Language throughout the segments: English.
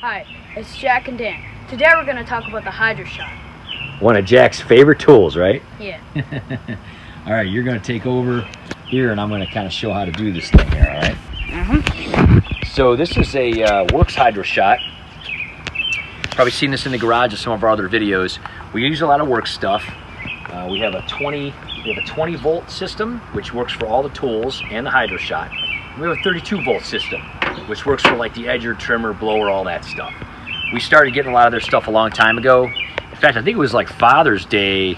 Hi, it's Jack and Dan. Today we're going to talk about the Hydroshot. One of Jack's favorite tools, right? Yeah. All right, you're going to take over here, and I'm going to kind of show how to do this thing here, all right? So this is a WORX Hydroshot. Probably seen this in the garage of some of our other videos. We use a lot of WORX stuff. We have a 20 volt system, which works for all the tools and the Hydroshot. We have a 32 volt system, which works for like the edger, trimmer, blower, all that stuff. We started getting a lot of their stuff a long time ago. In fact, I think it was like Father's Day,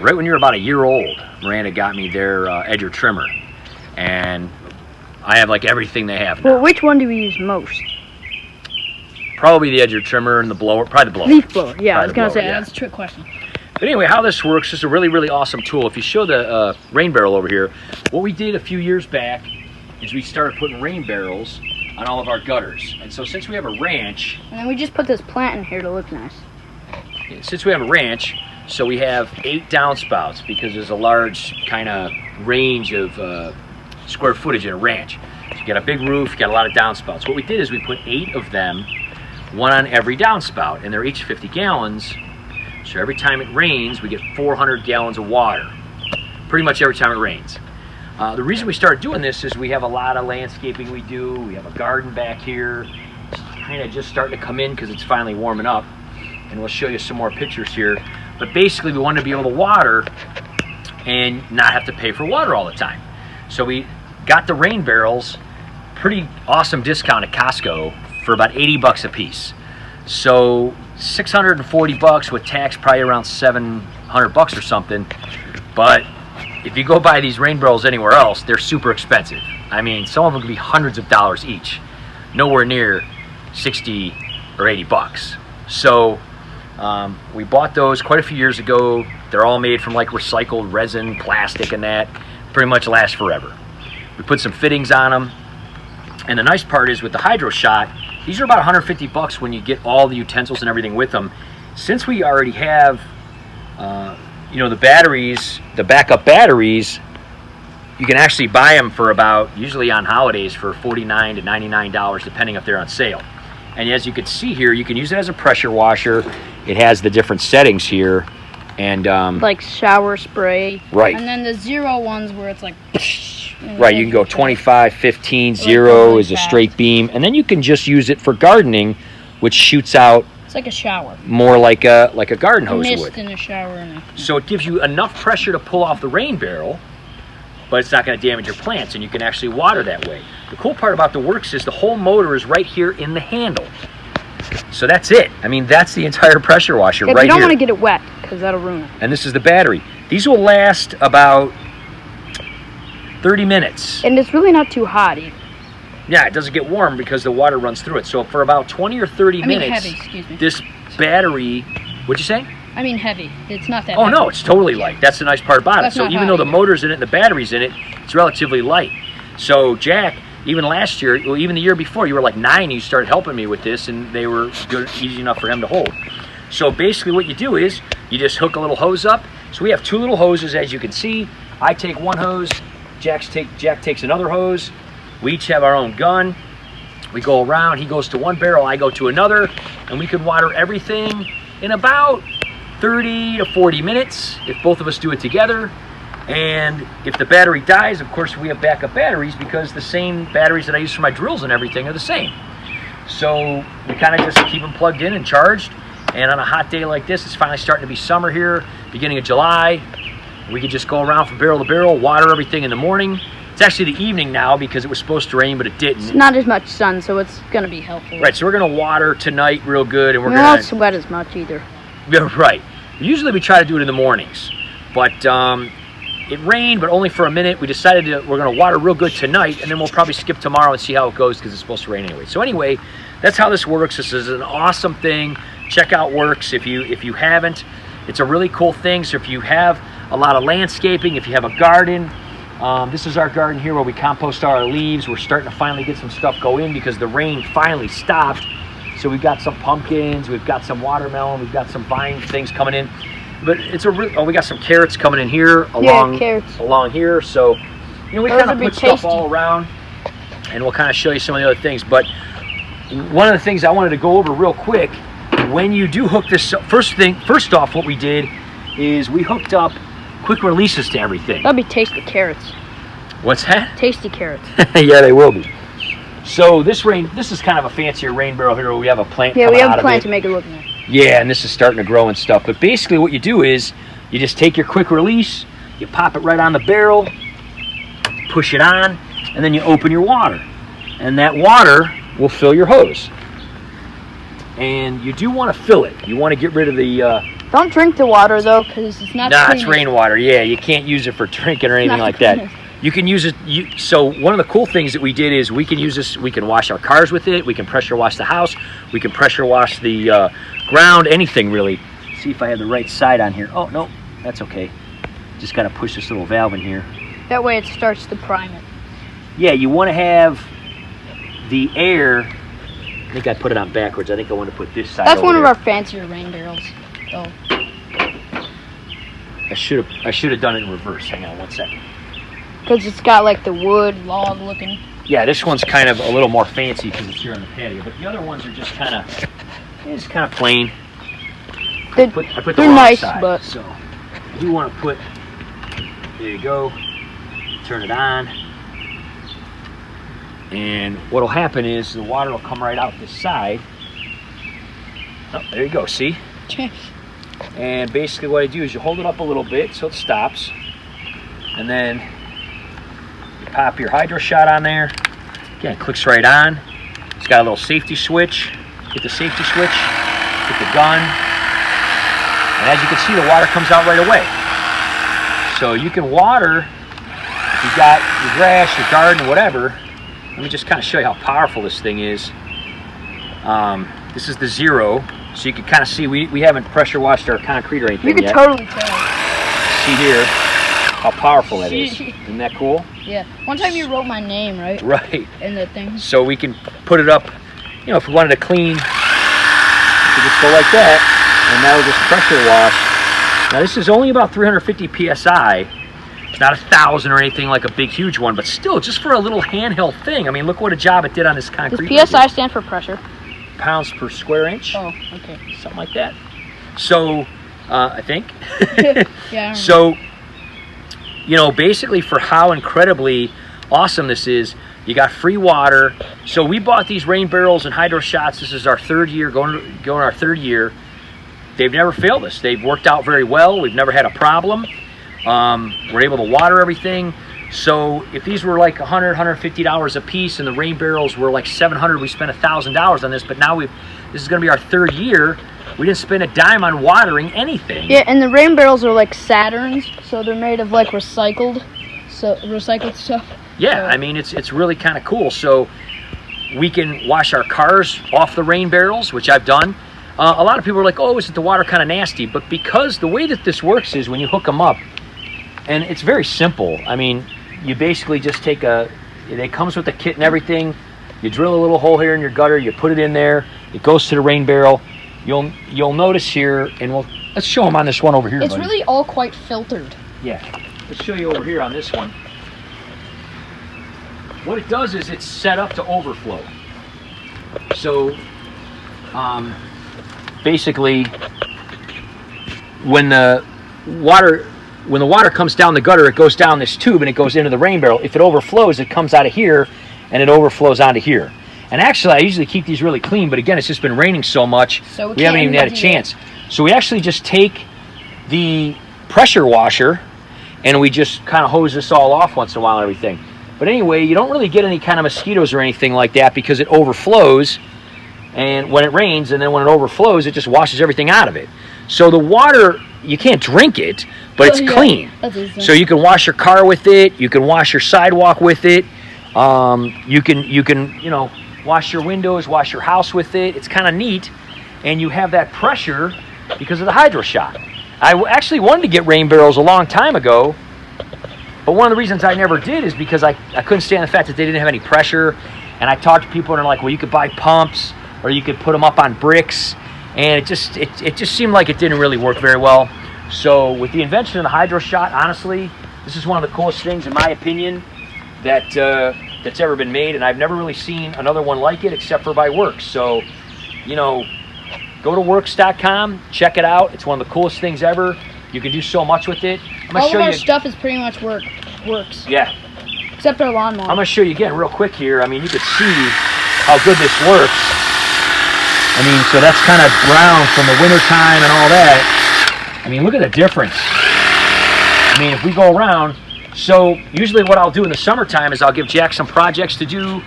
right when you were about a year old. Miranda got me their edger trimmer, and I have like everything they have now. Well, which one do we use most? Probably the edger trimmer and the blower, probably the blower. Leaf blower, yeah, I was going to say, yeah. that's a trick question. But anyway, how this works is a really, really awesome tool. If you show the rain barrel over here, what we did a few years back is we started putting rain barrels on all of our gutters. And so since we have a ranch... And then we just put this plant in here to look nice. Since we have a ranch, so we have 8 downspouts because there's a large kind of range of square footage in a ranch. So you got a big roof, you got a lot of downspouts. What we did is we put 8 of them, one on every downspout, and they're each 50 gallons. So every time it rains, we get 400 gallons of water, pretty much every time it rains. The reason we started doing this is we have a lot of landscaping we do. We have a garden back here. It's kind of just starting to come in because it's finally warming up. And we'll show you some more pictures here. But basically, we wanted to be able to water and not have to pay for water all the time. So we got the rain barrels, pretty awesome discount at Costco for about 80 bucks a piece. So 640 bucks with tax, probably around 700 bucks or something. But if you go buy these rain barrels anywhere else, they're super expensive. I mean, some of them could be hundreds of dollars each, nowhere near 60 or 80 bucks. So we bought those quite a few years ago. They're all made from like recycled resin, plastic, and that pretty much last forever. We put some fittings on them. And the nice part is with the Hydroshot, these are about 150 bucks when you get all the utensils and everything with them. Since we already have, the batteries, the backup batteries, you can actually buy them for about, usually on holidays, for $49 to $99, depending if they're on sale. And as you can see here, you can use it as a pressure washer. It has the different settings here. And like shower spray. Right. And then the 0 ones where it's like... Right, you can go 25, 15, 0 is a straight beam. And then you can just use it for gardening, which shoots out... It's like a shower. More like a garden hose mist would. In a shower. So it gives you enough pressure to pull off the rain barrel, but it's not going to damage your plants, and you can actually water that way. The cool part about the WORX is the whole motor is right here in the handle. So that's it. I mean, that's the entire pressure washer right here. You don't want to get it wet, because that'll ruin it. And this is the battery. These will last about 30 minutes. And it's really not too hot either. Yeah, it doesn't get warm because the water runs through it. So for about 20 or 30 minutes, heavy, excuse me. This battery, what'd you say? I mean heavy. It's not that Oh, heavy. no, it's totally light. That's the nice part about it. So even though the motor's in it and the battery's in it, it's relatively light. So Jack, even last year, well, even the year before, you were like 9, you started helping me with this, and they were good, easy enough for him to hold. So basically what you do is you just hook a little hose up. So we have 2 little hoses, as you can see. I take one hose, Jack takes another hose. We each have our own gun. We go around, he goes to one barrel, I go to another, and we can water everything in about 30 to 40 minutes if both of us do it together. And if the battery dies, of course we have backup batteries because the same batteries that I use for my drills and everything are the same. So we kind of just keep them plugged in and charged. And on a hot day like this, it's finally starting to be summer here, beginning of July. We could just go around from barrel to barrel, water everything in the morning. It's actually the evening now because it was supposed to rain, but it didn't. It's not as much sun, so it's going to be helpful. Right, so we're going to water tonight real good, and we're going to not sweat as much either. Yeah, right. Usually we try to do it in the mornings, but it rained, but only for a minute. We decided we're going to water real good tonight, and then we'll probably skip tomorrow and see how it goes because it's supposed to rain anyway. So anyway, that's how this works. This is an awesome thing. Check out WORX if you haven't. It's a really cool thing. So if you have a lot of landscaping, if you have a garden, this is our garden here where we compost our leaves. We're starting to finally get some stuff go in because the rain finally stopped. So we've got some pumpkins, we've got some watermelon, we've got some vine things coming in. But it's a we got some carrots coming in here along here. So we kind of put stuff all around, and we'll kind of show you some of the other things. But one of the things I wanted to go over real quick, when you do hook this, first off, what we did is we hooked up quick releases to everything. That'll be tasty carrots. What's that? Tasty carrots. Yeah, they will be. So this is kind of a fancier rain barrel here where we have a plant. Yeah, we have a plant plant to make it look nice. Yeah, and this is starting to grow and stuff. But basically what you do is you just take your quick release, you pop it right on the barrel, push it on, and then you open your water. And that water will fill your hose. And you do want to fill it. You want to get rid of the... Don't drink the water, though, because it's not Nah, it's rainwater. Yeah, you can't use it for drinking or anything like that. You can use it... So one of the cool things that we did is we can use this... We can wash our cars with it. We can pressure wash the house. We can pressure wash the ground. Anything, really. See if I have the right side on here. Oh, no. That's okay. Just got to push this little valve in here. That way it starts to prime it. Yeah, you want to have the air... I think I put it on backwards. I think I want to put this side That's over one there. of our fancier rain barrels, though. I should have done it in reverse. Hang on one second. Because it's got like the wood log looking. Yeah, this one's kind of a little more fancy because it's here on the patio, but the other ones are just kind of plain. I put the They're wrong nice, side, but so you want to put. There you go. Turn it on, and what'll happen is the water will come right out this side. Oh, there you go. See? And basically what I do is you hold it up a little bit so it stops, and then you pop your Hydroshot on there. Again, it clicks right on. It's got a little safety switch. Hit the safety switch, hit the gun, and as you can see, the water comes out right away. So you can water, if you got your grass, your garden, whatever. Let me just kind of show you how powerful this thing is. This is the 0. So you can kind of see we haven't pressure washed our concrete or anything yet. You can totally tell. See here how powerful that is. Isn't that cool? Yeah. One time you wrote my name, right? Right. In the thing. So we can put it up, you know, if we wanted to clean, we could just go like that, and now we'll just pressure wash. Now this is only about 350 PSI. It's not 1,000 or anything like a big, huge one, but still, just for a little handheld thing. I mean, look what a job it did on this concrete. Does PSI stand for pressure? Pounds per square inch. Oh, okay. Something like that. So, I think. Yeah. So, you know, basically for how incredibly awesome this is, you got free water. So we bought these rain barrels and Hydroshots. This is our 3rd year, going our 3rd year. They've never failed us. They've worked out very well. We've never had a problem. We're able to water everything. So if these were like $100, $150 a piece, and the rain barrels were like $700, we spent $1,000 on this. But now this is going to be our 3rd year. We didn't spend a dime on watering anything. Yeah, and the rain barrels are like Saturns, so they're made of like recycled stuff. Yeah, so. I mean it's really kind of cool. So we can wash our cars off the rain barrels, which I've done. A lot of people are like, "Oh, isn't the water kind of nasty?" But because the way that this works is when you hook them up, and it's very simple. I mean, you basically just take it comes with the kit and everything. You drill a little hole here in your gutter, you put it in there, it goes to the rain barrel. You'll notice here, and let's show them on this one over here. It's buddy. really all quite filtered. Yeah, let's show you over here on this one. What it does is it's set up to overflow. So, basically, when the water comes down the gutter, it goes down this tube and it goes into the rain barrel. If it overflows, it comes out of here and it overflows onto here. And actually, I usually keep these really clean, but again, it's just been raining so much, so we haven't even had a chance. So we actually just take the pressure washer and we just kind of hose this all off once in a while and everything. But anyway, you don't really get any kind of mosquitoes or anything like that because it overflows, and when it rains, and then when it overflows, it just washes everything out of it. So the water, you can't drink it, but it's clean. So you can wash your car with it, you can wash your sidewalk with it, you can wash your windows, wash your house with it. It's kind of neat, and you have that pressure because of the Hydroshot. I actually wanted to get rain barrels a long time ago, but one of the reasons I never did is because I couldn't stand the fact that they didn't have any pressure. And I talked to people and they're like, well, you could buy pumps or you could put them up on bricks. And it just seemed like it didn't really work very well. So with the invention of the Hydroshot, honestly, this is one of the coolest things, in my opinion, that that's ever been made, and I've never really seen another one like it except for by WORX. So, you know, go to WORX.com, check it out. It's one of the coolest things ever. You can do so much with it. I'm gonna All show of our you. stuff is pretty much WORX. Yeah. Except our lawnmower. I'm gonna show you again real quick here. I mean, you could see how good this works. I mean, so that's kind of brown from the winter time and all that. I mean, look at the difference. I mean, if we go around, so usually what I'll do in the summertime is I'll give Jack some projects to do,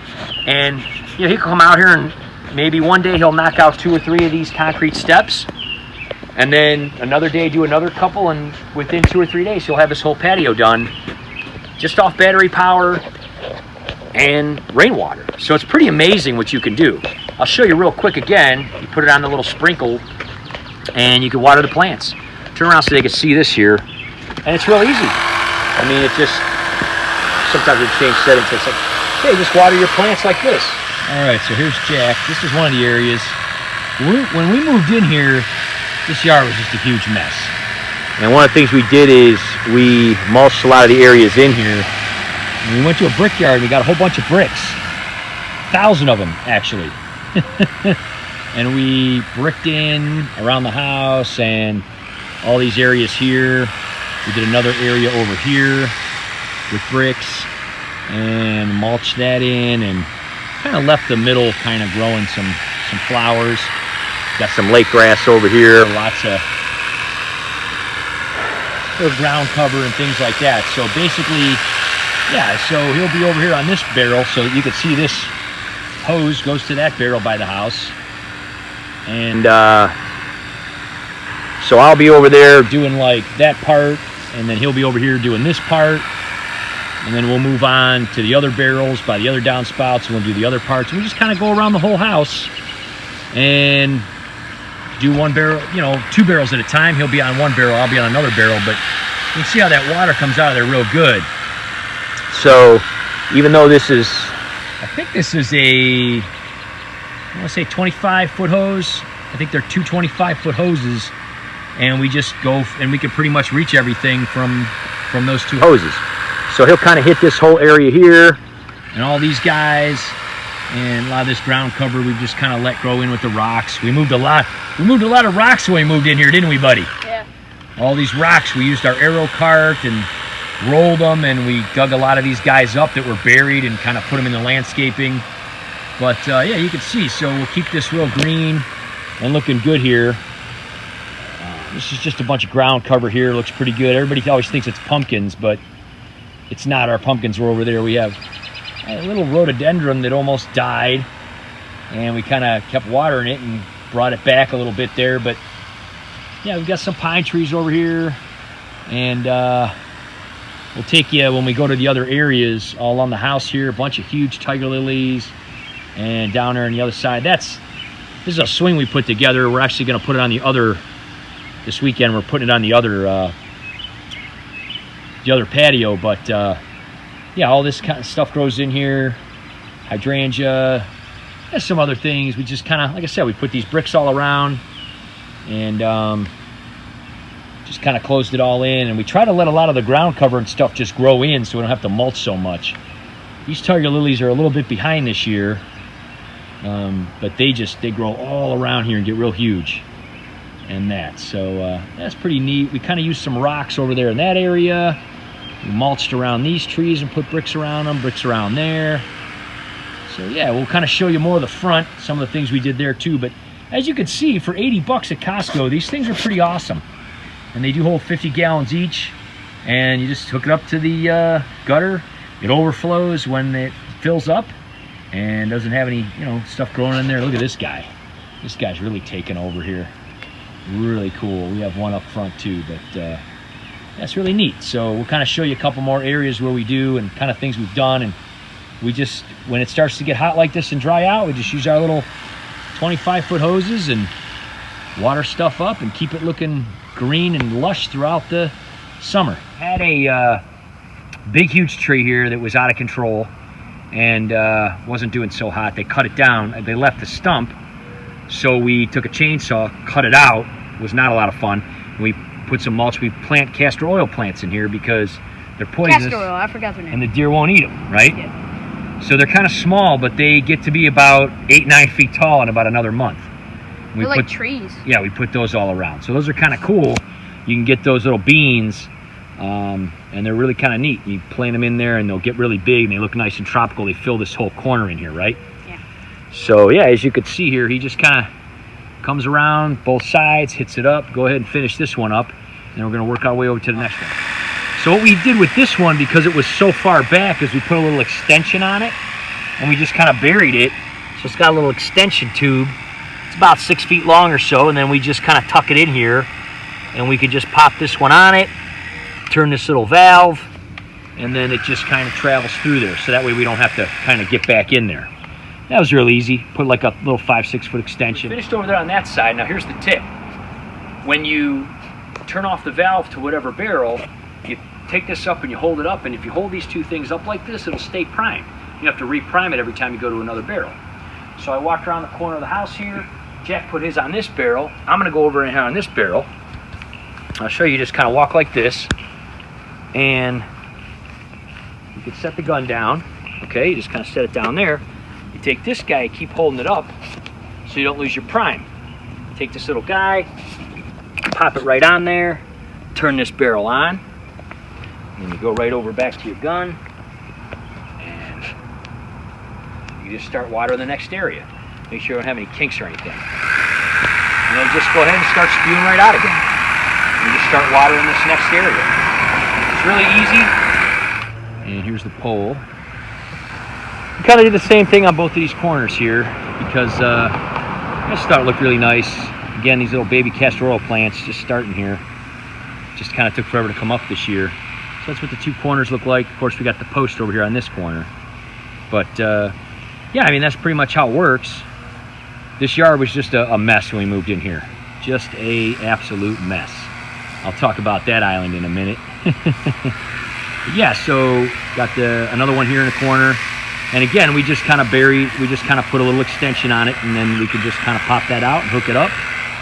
and you know, he'll come out here and maybe one day he'll knock out 2 or 3 of these concrete steps, and then another day do another couple, and within 2 or 3 days he'll have his whole patio done just off battery power and rainwater. So it's pretty amazing what you can do. I'll show you real quick again. You put it on the little sprinkle and you can water the plants. Turn around so they can see this here, and it's real easy. I mean, it just, sometimes we change settings. It's like, hey, just water your plants like this. All right, so here's Jack. This is one of the areas. When we moved in here, this yard was just a huge mess. And one of the things we did is we mulched a lot of the areas in here. And we went to a brick yard and we got a whole bunch of bricks. 1,000 of them, actually. And we bricked in around the house and all these areas here. We did another area over here with bricks and mulched that in, and kind of left the middle kind of growing some flowers. Got some lake grass over here, lots of little ground cover and things like that. So basically, yeah, so he'll be over here on this barrel, so you can see this hose goes to that barrel by the house. And so I'll be over there doing like that part, and then he'll be over here doing this part, and then we'll move on to the other barrels by the other downspouts, and we'll do the other parts. And we just kind of go around the whole house and do one barrel, you know, 2 barrels at a time. He'll be on one barrel, I'll be on another barrel, but you can see how that water comes out of there real good. So even though this is, I think this is a, I want to say 25-foot hose. I think they're 2 25-foot hoses, and we just go, and we can pretty much reach everything from those 2 hoses. So he'll kind of hit this whole area here, and all these guys, and a lot of this ground cover we've just kind of let grow in with the rocks. We moved a lot of rocks when we moved in here, didn't we, buddy? Yeah. All these rocks, we used our aero cart and rolled them, and we dug a lot of these guys up that were buried and kind of put them in the landscaping. But yeah, you can see, so we'll keep this real green and looking good here. This is just a bunch of ground cover here. Looks pretty good. Everybody always thinks it's pumpkins, but it's not. Our pumpkins were over there. We have a little rhododendron that almost died, and we kind of kept watering it and brought it back a little bit there. But yeah, we've got some pine trees over here, and we'll take you when we go to the other areas all on the house here. A bunch of huge tiger lilies, and down there on the other side, this is a swing we put together. We're actually going to put it on the other, this weekend we're putting it on the other patio. But yeah, all this kind of stuff grows in here. Hydrangea, and some other things. We just kind of, like I said, we put these bricks all around, and just kind of closed it all in. And we try to let a lot of the ground cover and stuff just grow in, so we don't have to mulch so much. These tiger lilies are a little bit behind this year, but they grow all around here and get real huge. And that, so that's pretty neat. We kind of used some rocks over there in that area. We mulched around these trees and put bricks around them, bricks around there. So yeah, we'll kind of show you more of the front, some of the things we did there too. But as you can see, for 80 bucks at Costco, these things are pretty awesome. And they do hold 50 gallons each, and you just hook it up to the gutter. It overflows when it fills up and doesn't have any, you know, stuff growing in there. Look at this guy. This guy's really taking over here. Really cool. We have one up front too, but that's really neat. So we'll kind of show you a couple more areas where we do and kind of things we've done. And we just, when it starts to get hot like this and dry out, we just use our little 25-foot hoses and water stuff up and keep it looking green and lush throughout the summer. Had a big huge tree here that was out of control and wasn't doing so hot. They cut it down. They left the stump, so we took a chainsaw, cut it out. It was not a lot of fun. We put some mulch. We plant castor oil plants in here because they're poisonous. Castor oil, I forgot their name. And the deer won't eat them, right? Yeah. So they're kind of small, but they get to be about 8-9 feet tall in about another month. They're like trees. Yeah, we put those all around. So those are kind of cool. You can get those little beans, and they're really kind of neat. You plant them in there, and they'll get really big, and they look nice and tropical. They fill this whole corner in here, right? Yeah. So yeah, as you could see here, he just kind of comes around both sides, hits it up. Go ahead and finish this one up, and we're going to work our way over to the next one. So what we did with this one, because it was so far back, is we put a little extension on it, and we just kind of buried it. So it's got a little extension tube. It's about 6 feet long or so, and then we just kind of tuck it in here, and we could just pop this one on it, turn this little valve, and then it just kind of travels through there. So that way we don't have to kind of get back in there. That was real easy. Put like a little 5-6 foot extension. Finished over there on that side. Now here's the tip. When you turn off the valve to whatever barrel, you take this up and you hold it up, and if you hold these two things up like this, it'll stay primed. You have to reprime it every time you go to another barrel. So I walked around the corner of the house here. Jack put his on this barrel. I'm going to go over in here on this barrel. I'll show you. Just kind of walk like this, and you can set the gun down. Okay, you just kind of set it down there. You take this guy, keep holding it up so you don't lose your prime. Take this little guy, pop it right on there, turn this barrel on, and you go right over back to your gun, and you just start watering the next area. Make sure you don't have any kinks or anything. And then just go ahead and start spewing right out again. And just start watering this next area. It's really easy. And here's the pole. We kind of did the same thing on both of these corners here, because I just thought it looked really nice. Again, these little baby castor oil plants just starting here. Just kind of took forever to come up this year. So that's what the two corners look like. Of course, we got the post over here on this corner. But yeah, I mean, that's pretty much how it works. This yard was just a mess when we moved in here. Just a absolute mess. I'll talk about that island in a minute. Yeah, so got another one here in the corner. And again, we just kind of put a little extension on it, and then we could just kind of pop that out and hook it up.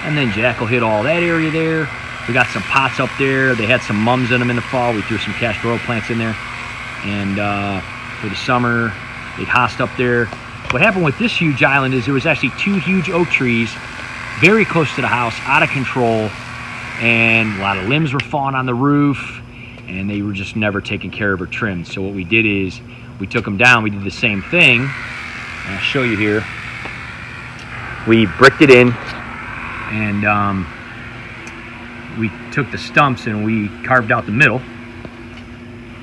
And then Jack will hit all that area there. We got some pots up there. They had some mums in them in the fall. We threw some castor oil plants in there. And for the summer, they'd host up there. What happened with this huge island is there was actually 2 huge oak trees very close to the house, out of control, and a lot of limbs were falling on the roof, and they were just never taken care of or trimmed. So what we did is we took them down. We did the same thing, and I'll show you here. We bricked it in, and we took the stumps and we carved out the middle.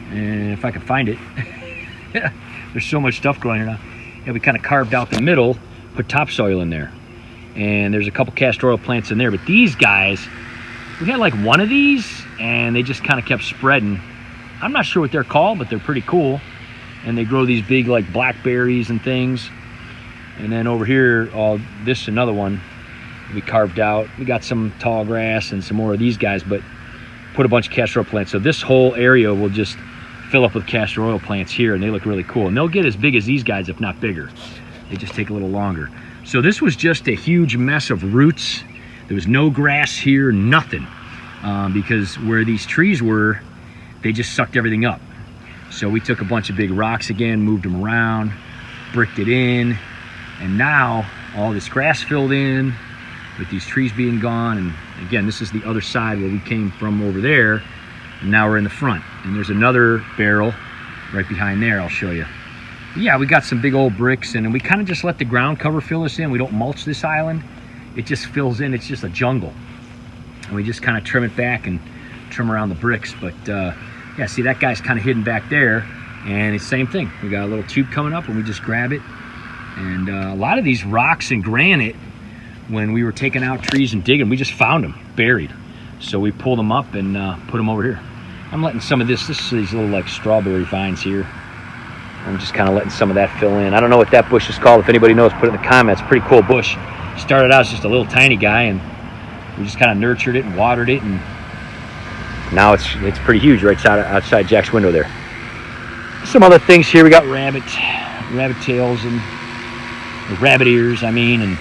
And if I can find it, there's so much stuff growing here now. Yeah, we kind of carved out the middle, put topsoil in there. And there's a couple castor oil plants in there. But these guys, we had like one of these, and they just kind of kept spreading. I'm not sure what they're called, but they're pretty cool. And they grow these big like blackberries and things. And then over here, this another one we carved out. We got some tall grass and some more of these guys, but put a bunch of castor oil plants. So this whole area will just fill up with castor oil plants here, and they look really cool. And they'll get as big as these guys, if not bigger. They just take a little longer. So this was just a huge mess of roots. There was no grass here, nothing. Because where these trees were, they just sucked everything up. So we took a bunch of big rocks again, moved them around, bricked it in, and now all this grass filled in with these trees being gone. And again, this is the other side where we came from over there, and now we're in the front. And there's another barrel right behind there. I'll show you. But yeah, we got some big old bricks, and we kind of just let the ground cover fill us in. We don't mulch this island. It just fills in. It's just a jungle. And we just kind of trim it back and trim around the bricks. But yeah, see, that guy's kind of hidden back there, and it's the same thing. We got a little tube coming up, and we just grab it. And a lot of these rocks and granite, when we were taking out trees and digging, we just found them buried. So we pulled them up and put them over here. I'm letting some of these little like strawberry vines here. I'm just kind of letting some of that fill in. I don't know what that bush is called. If anybody knows, put it in the comments. Pretty cool bush. Started out as just a little tiny guy, and we just kind of nurtured it and watered it, and now it's pretty huge right outside Jack's window there. Some other things here. We got rabbit tails and rabbit ears, and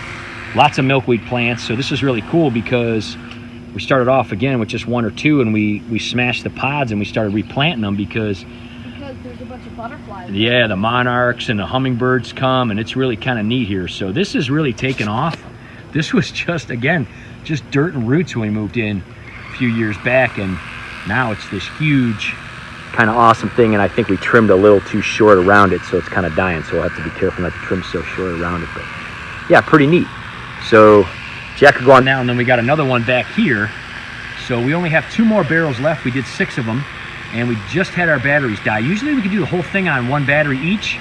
lots of milkweed plants. So this is really cool because we started off again with just 1 or 2, and we smashed the pods and we started replanting them because like there's a bunch of butterflies. Yeah, the monarchs and the hummingbirds come, and it's really kind of neat here. So this is really taken off. This was just, again, just dirt and roots when we moved in a few years back, and now it's this huge kind of awesome thing. And I think we trimmed a little too short around it, so it's kind of dying. So we'll have to be careful not to trim so short around it. But yeah, pretty neat. So Jack could go on now, and then we got another one back here. So we only have 2 more barrels left. We did 6 of them, and we just had our batteries die. Usually we could do the whole thing on 1 battery each.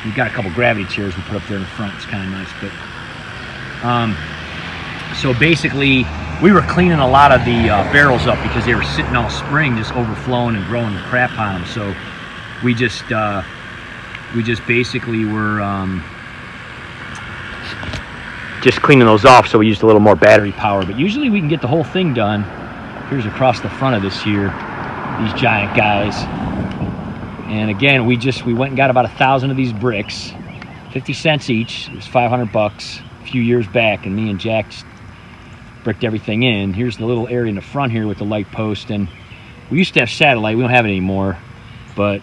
We've got a couple gravity chairs we put up there in the front. It's kind of nice. But so basically we were cleaning a lot of the barrels up because they were sitting all spring, just overflowing and growing crap on them. So we just basically were just cleaning those off, so we used a little more battery power. But usually we can get the whole thing done. Here's across the front of this here, these giant guys. And again, we went and got about 1,000 of these bricks, 50 cents each. It was 500 bucks a few years back, and me and Jack just bricked everything in. Here's the little area in the front here with the light post, and we used to have satellite. We don't have it anymore, but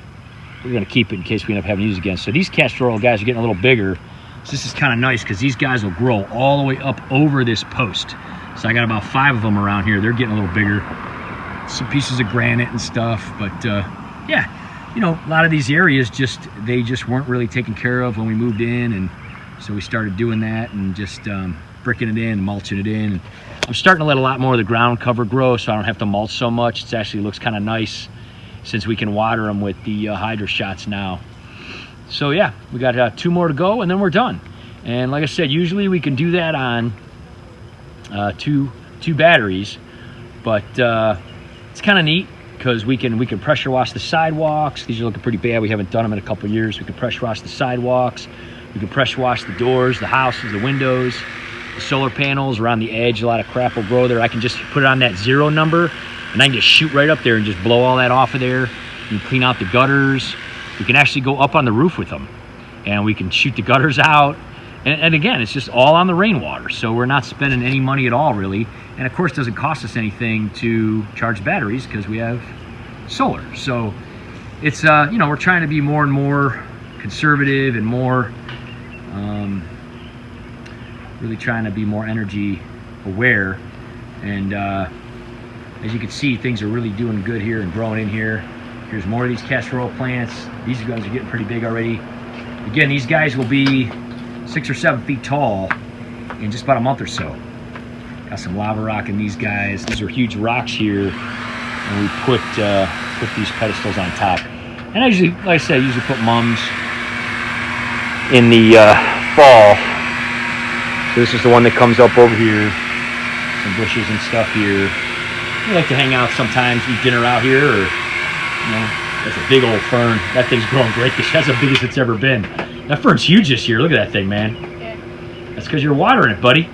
we're gonna keep it in case we end up having to use it again. So these castor oil guys are getting a little bigger. So this is kind of nice because these guys will grow all the way up over this post. So I got about 5 of them around here. They're getting a little bigger. Some pieces of granite and stuff, but yeah, you know, a lot of these areas they just weren't really taken care of when we moved in, and so we started doing that and just bricking it in, mulching it in. And I'm starting to let a lot more of the ground cover grow, so I don't have to mulch so much. It actually looks kind of nice since we can water them with the Hydroshots now. So yeah, we got 2 more to go, and then we're done. And like I said, usually we can do that on two batteries, but it's kind of neat because we can pressure wash the sidewalks. These are looking pretty bad. We haven't done them in a couple of years. We can pressure wash the sidewalks. We can pressure wash the doors, the houses, the windows, the solar panels around the edge. A lot of crap will grow there. I can just put it on that 0 number, and I can just shoot right up there and just blow all that off of there. You can clean out the gutters. We can actually go up on the roof with them, and we can shoot the gutters out. And again, it's just all on the rainwater, so we're not spending any money at all, really. And of course, it doesn't cost us anything to charge batteries because we have solar. So it's, you know, we're trying to be more and more conservative and more, really trying to be more energy aware. And as you can see, things are really doing good here and growing in here. Here's more of these castor oil plants. These guys are getting pretty big already. Again, these guys will be 6 or 7 feet tall in just about a month or so. Got some lava rock in these guys. These are huge rocks here, and we put these pedestals on top. And I usually, like I said, I usually put mums in the fall. So this is the one that comes up over here. Some bushes and stuff here. We like to hang out sometimes, eat dinner out here, or, you know, that's a big old fern. That thing's growing great. That's the biggest it's ever been. That fern's huge this year. Look at that thing, man. Yeah. That's because you're watering it, buddy.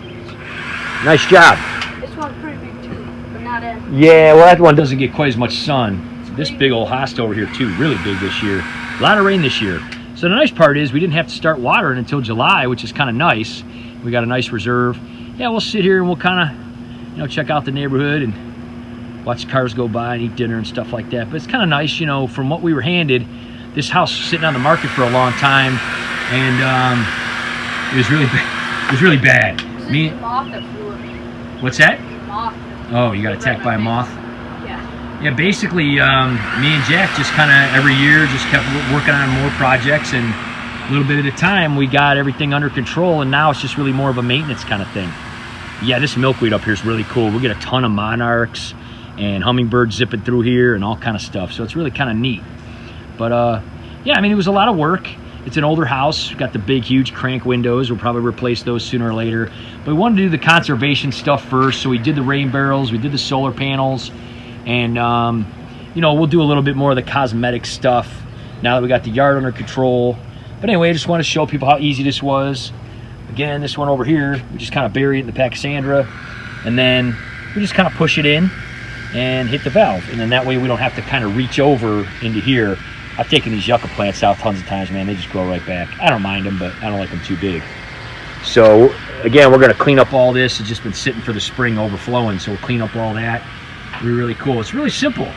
Nice job. This one's pretty big too, but not as. Yeah, well, that one doesn't get quite as much sun. This big old hosta over here too, really big this year. A lot of rain this year. So the nice part is we didn't have to start watering until July, which is kind of nice. We got a nice reserve. Yeah, we'll sit here and we'll kind of, you know, check out the neighborhood and watch cars go by and eat dinner and stuff like that. But it's kind of nice, you know, from what we were handed. This house was sitting on the market for a long time, and it was really bad. This is a moth that flew at me. What's that? Moth. Oh, you got attacked by a moth? Yeah. Yeah, basically, me and Jack just kind of every year just kept working on more projects, and a little bit at a time we got everything under control, and now it's just really more of a maintenance kind of thing. Yeah, this milkweed up here is really cool. We get a ton of monarchs and hummingbirds zipping through here and all kind of stuff, so it's really kind of neat. But yeah, I mean, it was a lot of work. It's an older house. We've got the big, huge crank windows. We'll probably replace those sooner or later. But we wanted to do the conservation stuff first, so we did the rain barrels, we did the solar panels, and you know, we'll do a little bit more of the cosmetic stuff now that we got the yard under control. But anyway, I just want to show people how easy this was. Again, this one over here, we just kind of bury it in the Pachysandra, and then we just kind of push it in and hit the valve, and then that way we don't have to kind of reach over into here. I've taken these yucca plants out tons of times, man. They just grow right back. I don't mind them, but I don't like them too big. So again, we're going to clean up all this. It's just been sitting for the spring overflowing, so we'll clean up all that. Really, really cool. It's really simple.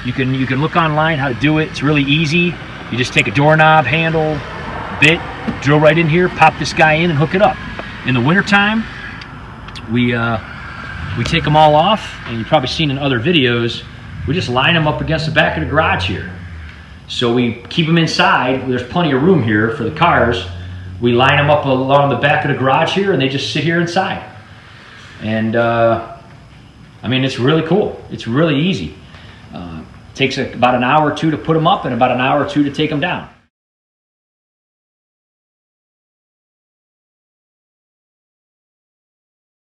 You can look online how to do it. It's really easy. You just take a doorknob, handle, bit, drill right in here, pop this guy in and hook it up. In the wintertime, we take them all off, and you've probably seen in other videos, we just line them up against the back of the garage here. So we keep them inside. There's plenty of room here for the cars. We line them up along the back of the garage here, and they just sit here inside. And I mean, it's really cool. It's really easy. Takes about an hour or two to put them up and about an hour or two to take them down.